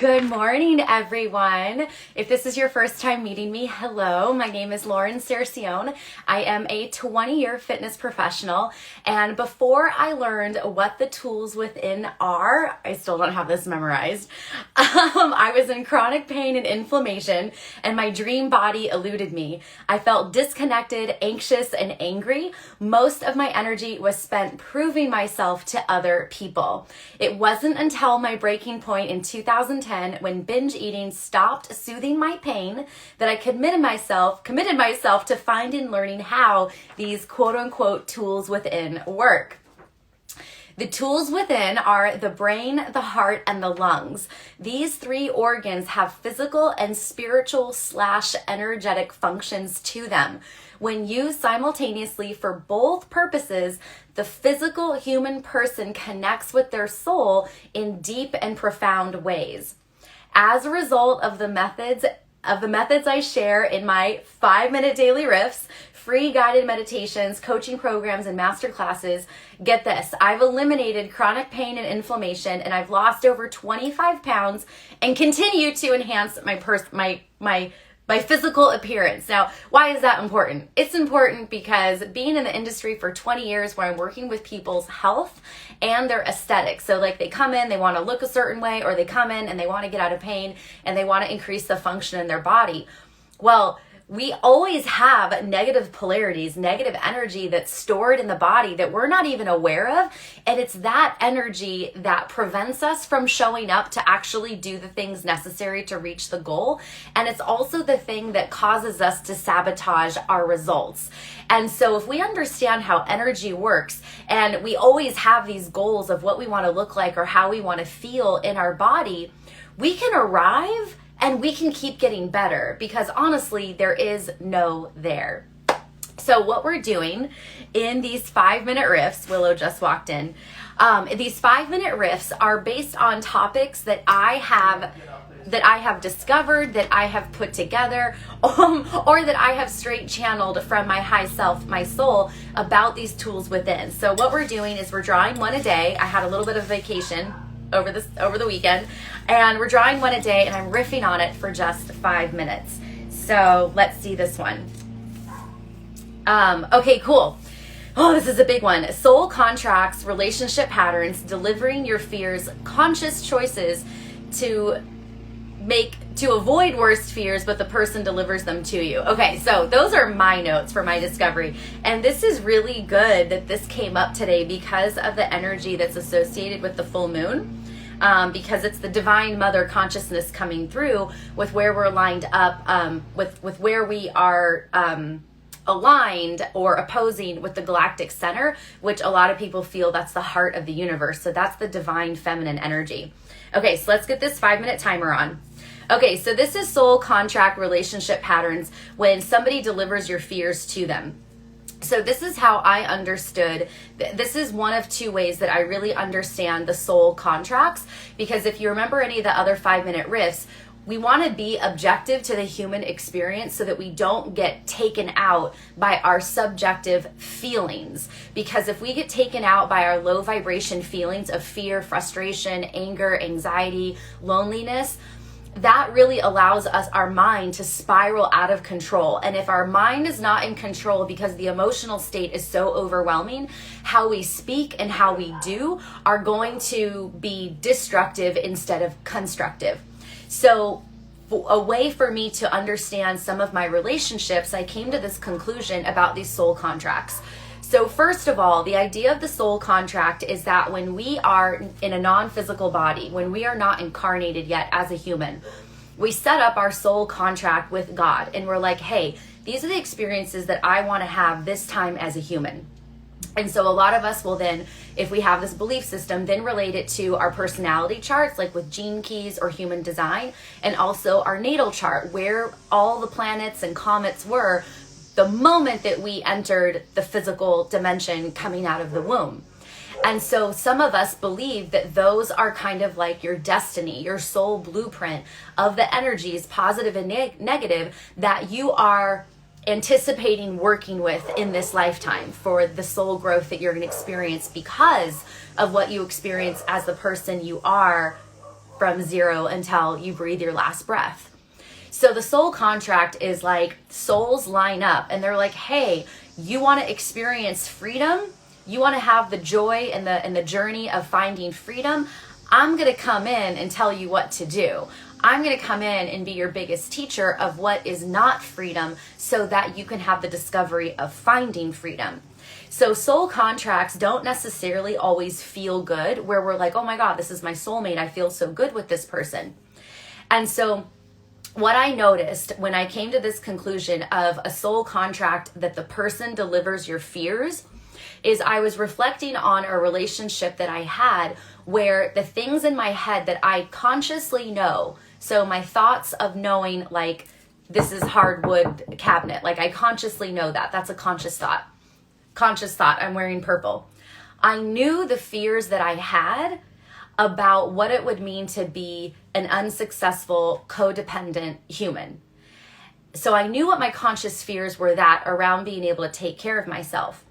Good morning, everyone. If this is your first time meeting me, hello. My name is Lauren Cercione. I am a 20-year fitness professional, and before I learned what the tools within are, I still don't have this memorized. I was in chronic pain and inflammation, and my dream body eluded me. I felt disconnected, anxious, and angry. Most of my energy was spent proving myself to other people. It wasn't until my breaking point in 2010 when binge eating stopped soothing my pain that I committed myself to finding and learning how these quote unquote tools within work. The tools within are the brain, the heart, and the lungs. These three organs have physical and spiritual / energetic functions to them. When used simultaneously for both purposes, the physical human person connects with their soul in deep and profound ways. As a result of the methods I share in my 5-minute daily riffs, free guided meditations, coaching programs, and masterclasses, get this, I've eliminated chronic pain and inflammation, and I've lost over 25 pounds and continue to enhance my physical appearance. Now, why is that important? It's important because being in the industry for 20 years where I'm working with people's health and their aesthetics. So like they come in, they want to look a certain way, or they come in and they want to get out of pain and they want to increase the function in their body. Well, we always have negative polarities, negative energy that's stored in the body that we're not even aware of. And it's that energy that prevents us from showing up to actually do the things necessary to reach the goal. And it's also the thing that causes us to sabotage our results. And so if we understand how energy works, and we always have these goals of what we want to look like or how we want to feel in our body, we can arrive and we can keep getting better, because honestly, there is no there. So what we're doing in these 5-minute riffs, Willow just walked in, these 5-minute riffs are based on topics that I have discovered, that I have put together, or that I have straight channeled from my high self, my soul, about these tools within. So what we're doing is we're drawing one a day. I had a little bit of vacation over the weekend, and we're drawing one a day, and I'm riffing on it for just 5 minutes. So let's see this one. Okay, cool. Oh, this is a big one. Soul contracts, relationship patterns, delivering your fears, conscious choices to avoid worst fears, but the person delivers them to you. Okay, so those are my notes for my discovery. And this is really good that this came up today because of the energy that's associated with the full moon. Because it's the divine mother consciousness coming through with where we're lined up, with where we are aligned or opposing with the galactic center, which a lot of people feel that's the heart of the universe. So that's the divine feminine energy. Okay, so let's get this 5-minute timer on. Okay, so this is soul contract relationship patterns when somebody delivers your fears to them. So this is how I understood, this is one of 2 ways that I really understand the soul contracts, because if you remember any of the other 5-minute riffs, we want to be objective to the human experience so that we don't get taken out by our subjective feelings. Because if we get taken out by our low vibration feelings of fear, frustration, anger, anxiety, loneliness, that really allows us, our mind, to spiral out of control. And if our mind is not in control because the emotional state is so overwhelming, how we speak and how we do are going to be destructive instead of constructive. So a way for me to understand some of my relationships, I came to this conclusion about these soul contracts. So first of all, the idea of the soul contract is that when we are in a non-physical body, when we are not incarnated yet as a human, we set up our soul contract with God, and we're like, hey, these are the experiences that I want to have this time as a human. And so a lot of us will then, if we have this belief system, then relate it to our personality charts, like with gene keys or human design, and also our natal chart, where all the planets and comets were the moment that we entered the physical dimension coming out of the womb. And so some of us believe that those are kind of like your destiny, your soul blueprint of the energies, positive and negative, that you are anticipating working with in this lifetime for the soul growth that you're going to experience because of what you experience as the person you are from zero until you breathe your last breath. So the soul contract is like souls line up and they're like, hey, you want to experience freedom? You want to have the joy and the journey of finding freedom? I'm going to come in and tell you what to do. I'm going to come in and be your biggest teacher of what is not freedom so that you can have the discovery of finding freedom. So soul contracts don't necessarily always feel good, where we're like, oh my God, this is my soulmate. I feel so good with this person. And so what I noticed when I came to this conclusion of a soul contract that the person delivers your fears is I was reflecting on a relationship that I had where the things in my head that I consciously know, so my thoughts of knowing like this is hardwood cabinet, like I consciously know that. That's a conscious thought. Conscious thought, I'm wearing purple. I knew the fears that I had about what it would mean to be an unsuccessful, codependent human. So I knew what my conscious fears were that around being able to take care of myself.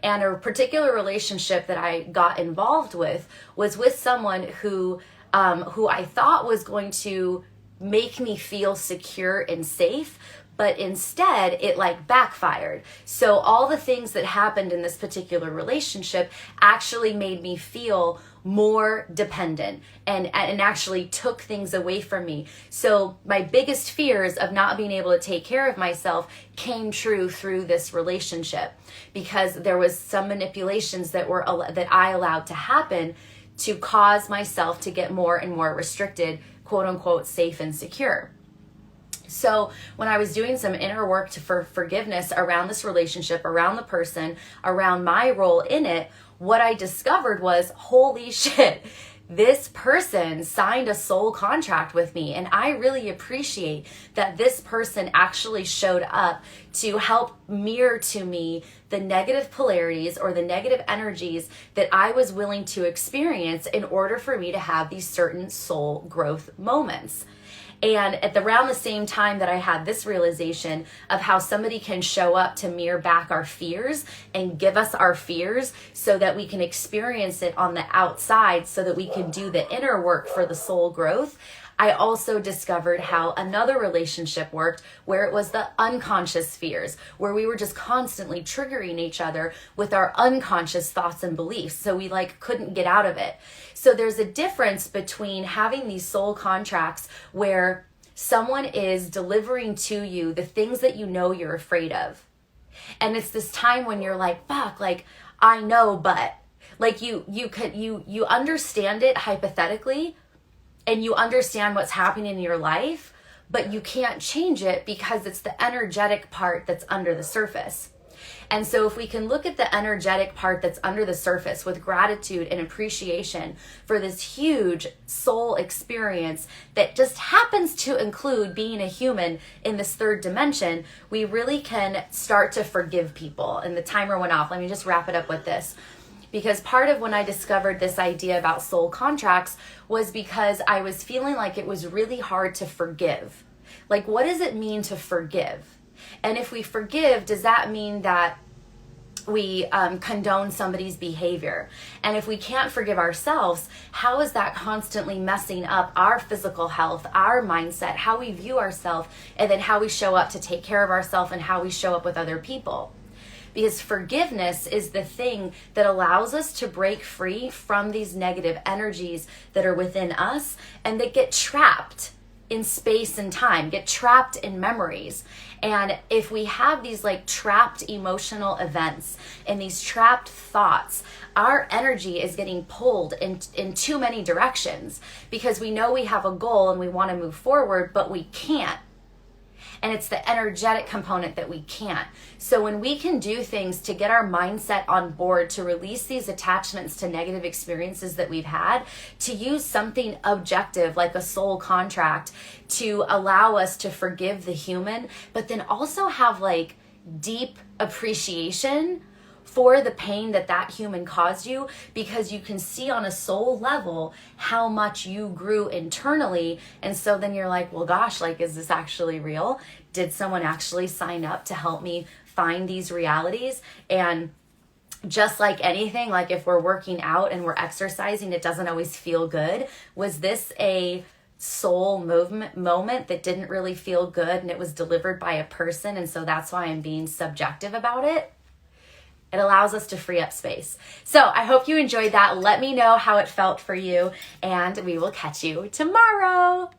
And a particular relationship that I got involved with was with someone who I thought was going to make me feel secure and safe, but instead it like backfired. So all the things that happened in this particular relationship actually made me feel more dependent and actually took things away from me. So my biggest fears of not being able to take care of myself came true through this relationship, because there was some manipulations that I allowed to happen to cause myself to get more and more restricted, quote unquote, safe and secure. So when I was doing some inner work for forgiveness around this relationship, around the person, around my role in it, what I discovered was, holy shit, this person signed a soul contract with me. And I really appreciate that this person actually showed up to help mirror to me the negative polarities or the negative energies that I was willing to experience in order for me to have these certain soul growth moments. And around the same time that I had this realization of how somebody can show up to mirror back our fears and give us our fears so that we can experience it on the outside so that we can do the inner work for the soul growth, I also discovered how another relationship worked where it was the unconscious fears, where we were just constantly triggering each other with our unconscious thoughts and beliefs. So we couldn't get out of it. So there's a difference between having these soul contracts where someone is delivering to you the things that you know you're afraid of. And it's this time when you're like, fuck, I know, but you understand it hypothetically, and you understand what's happening in your life, but you can't change it because it's the energetic part that's under the surface. And so if we can look at the energetic part that's under the surface with gratitude and appreciation for this huge soul experience that just happens to include being a human in this third dimension, we really can start to forgive people. And the timer went off. Let me just wrap it up with this. Because part of when I discovered this idea about soul contracts was because I was feeling like it was really hard to forgive. Like, what does it mean to forgive? And if we forgive, does that mean that we condone somebody's behavior? And if we can't forgive ourselves, how is that constantly messing up our physical health, our mindset, how we view ourselves, and then how we show up to take care of ourselves and how we show up with other people? Because forgiveness is the thing that allows us to break free from these negative energies that are within us and that get trapped in space and time, get trapped in memories. And if we have these trapped emotional events and these trapped thoughts, our energy is getting pulled in too many directions because we know we have a goal and we want to move forward, but we can't. And it's the energetic component that we can't. So when we can do things to get our mindset on board, to release these attachments to negative experiences that we've had, to use something objective like a soul contract to allow us to forgive the human, but then also have deep appreciation for the pain that human caused you, because you can see on a soul level how much you grew internally. And so then you're like, well, gosh, is this actually real? Did someone actually sign up to help me find these realities? And just like anything, like if we're working out and we're exercising, it doesn't always feel good. Was this a soul moment that didn't really feel good, and it was delivered by a person, and so that's why I'm being subjective about it? It allows us to free up space. So I hope you enjoyed that. Let me know how it felt for you, and we will catch you tomorrow.